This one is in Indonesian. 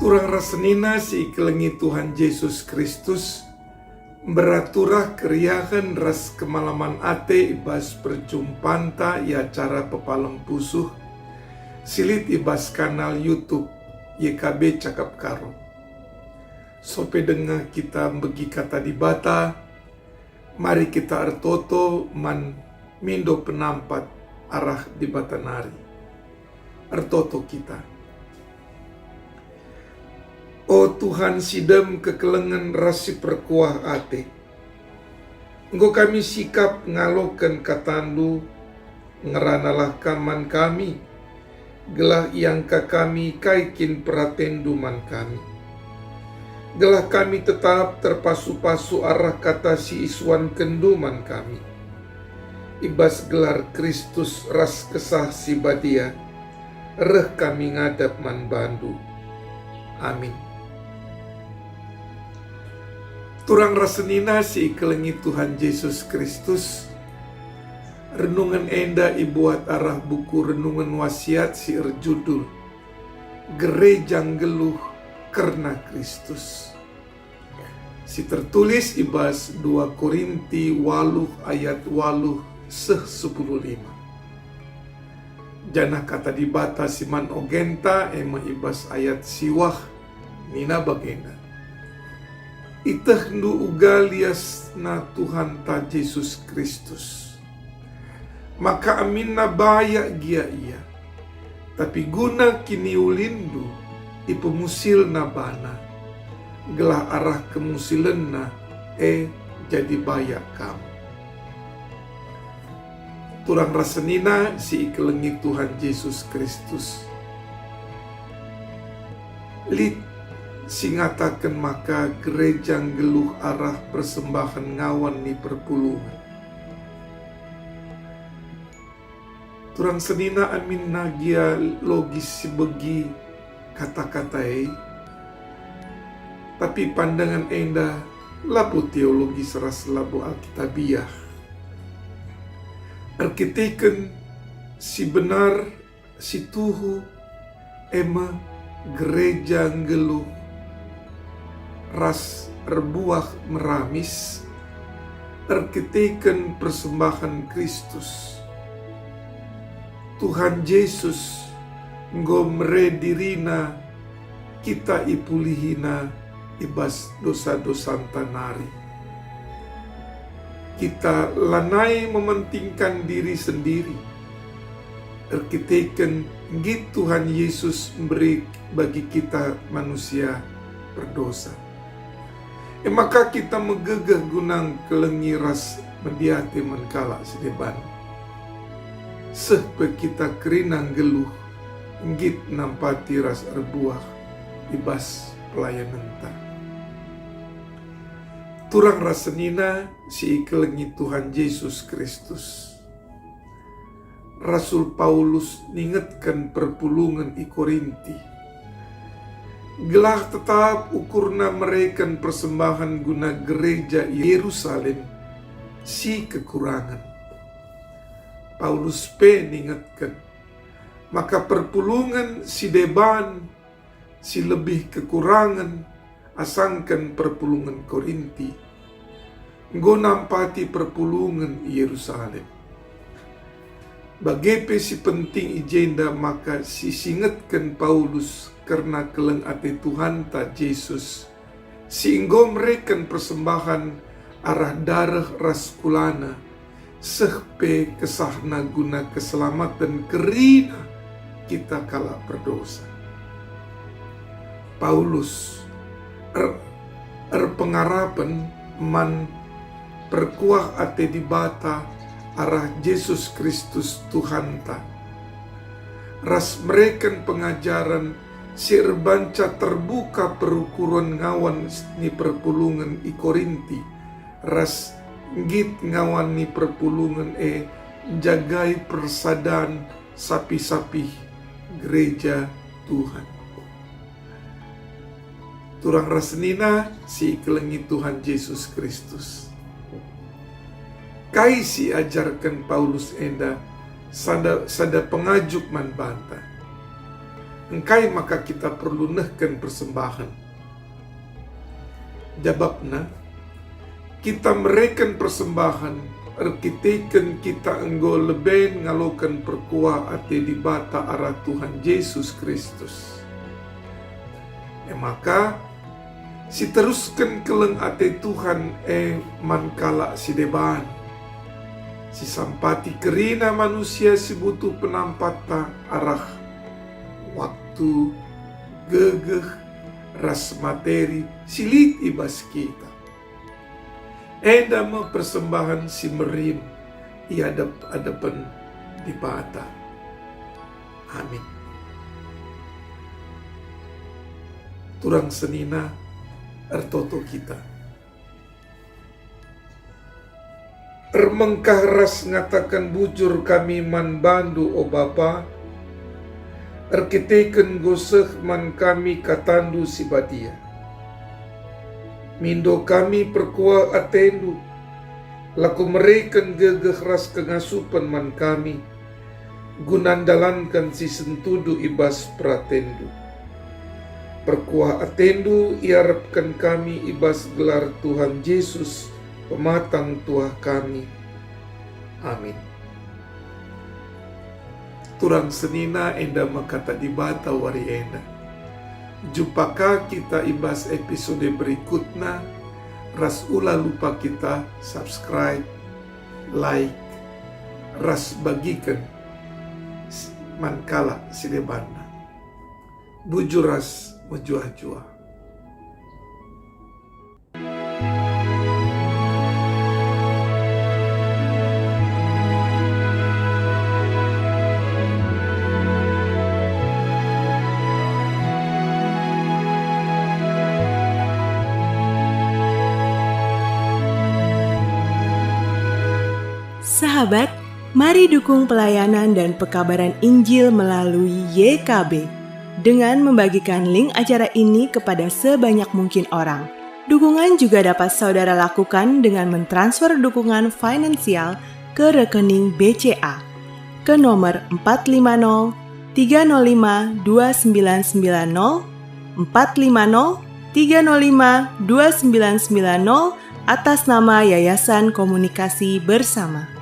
Turang rasenina si ikelengi Tuhan Yesus Kristus beraturah keriahan ras kemalaman ate ibas perjumpanta ya acara pepalem pusuh silit ibas kanal YouTube YKB Cakap Karo. Sope dengar kita bagi kata di bata, mari kita artoto man mindo penampat arah di bata nari. Artoto kita. O Tuhan sidem kekelengan rasi perkuah ate. Engkau kami sikap ngalokan katandu, ngeranalah kaman kami, gelah yang kami kaikin peratenduman kami. Gelah kami tetap terpasu-pasu arah kata si isuan kenduman kami. Ibas gelar Kristus ras kesah si badia, reh kami ngadap man bandu. Amin. Turang rasenina si ikelengi Tuhan Yesus Kristus. Renungan enda ibuat arah buku renungan wasiat si erjudul Gereja Geluh Karena Kristus. Si tertulis ibas 2 Korinti 8 ayat 8 10:5. Janah kata di bata siman ogenta ema ibas ayat siwah nina bagenda. Itah ndu ugalias na Tuhan ta Yesus Kristus. Maka amin na baya gia ia. Tapi guna kini ulindu ipemusil na bana. Gelah arah kemusilen na jadi baya kamu. Turang rasenina si ikelengi Tuhan Yesus Kristus. Lit singatakan maka gereja geluh arah persembahan ngawan ni perpulungan. Turang senina amin nagia logis sebegi kata-katai, tapi pandangan enda labu teologi seras labu alkitabiah. Arkiteken si benar si tuhu ema gereja geluh ras erbuah meramis arkiteken persembahan Kristus. Tuhan Yesus ngomre dirina kita ipulihina ibas dosa-dosa tanari. Kita lanai mementingkan diri sendiri. Arkiteken ngit Tuhan Yesus memberi bagi kita manusia berdosa. Maka kita megegah gunang kelengi ras mediate menkala sedeban. Sehpe kita kerinang geluh, ngit nampati ras erbuah, ibas pelayanan ta. Turang rasenina si ikelengi Tuhan Yesus Kristus. Rasul Paulus ningetkan perpulungan i Korinti. Gelah tetap ukurna mereka persembahan guna gereja Yerusalem si kekurangan. Paulus ningatkan, maka perpulungan si deban si lebih kekurangan asangkan perpulungan Korinti. Nggo nampati perpulungan Yerusalem. Bagepe si penting ijenda maka si singetkan Paulus karena keleng ate Tuhan ta Yesus. Sehingga mereka persembahan arah darah raskulana sehpe kesahna guna keselamatan kerina kita kala berdosa. Paulus pengarapan man perkuah ate di bata arah Yesus Kristus Tuhan ta. Ras mereka pengajaran sirbanca terbuka perukuran ngawan ni perpulungan i Korinti. Ras ngit ngawan ni perpulungan jagai persadan sapi-sapi gereja Tuhan. Turang rasenina si ikelengi Tuhan Yesus Kristus. Kai si ajarkan Paulus enda sada pengajuk man banta. engkai maka kita perlu nehken persembahan. Jawabna, kita mereken persembahan, arkiteken kita enggo leben ngalokan perkuah ate di bata arah Tuhan Yesus Kristus. Maka si teruskan keleng ate Tuhan mankala si deban. Si sampati kerina manusia si butuh penampata arah waktu gegeh ras materi silit ibas kita. Enda persembahan si merim hadapan di bata. Amin. Turang senina ertoto kita. Ermengkah ras ngatakan bujur kami man bandu o Bapa, erkiteken goseh man kami katandu si badia. Mindo kami perkuah atendu, laku mereken gegeh ras kengasupan man kami, gunandalankan si sentudu ibas pratendu. Perkuah atendu iarapkan kami ibas gelar Tuhan Yesus, pematang tuah kami. Amin. Turang senina enda makata di bata wari enda. Jumpaka kita ibas episode berikutnya. Ras ula lupa kita subscribe, like, ras bagikan mankala sidebana. Bujur ras mejuah-juah. Sahabat, mari dukung pelayanan dan pekabaran Injil melalui YKB dengan membagikan link acara ini kepada sebanyak mungkin orang. Dukungan juga dapat saudara lakukan dengan mentransfer dukungan finansial ke rekening BCA ke nomor 450 305 2990 450 305 2990 atas nama Yayasan Komunikasi Bersama.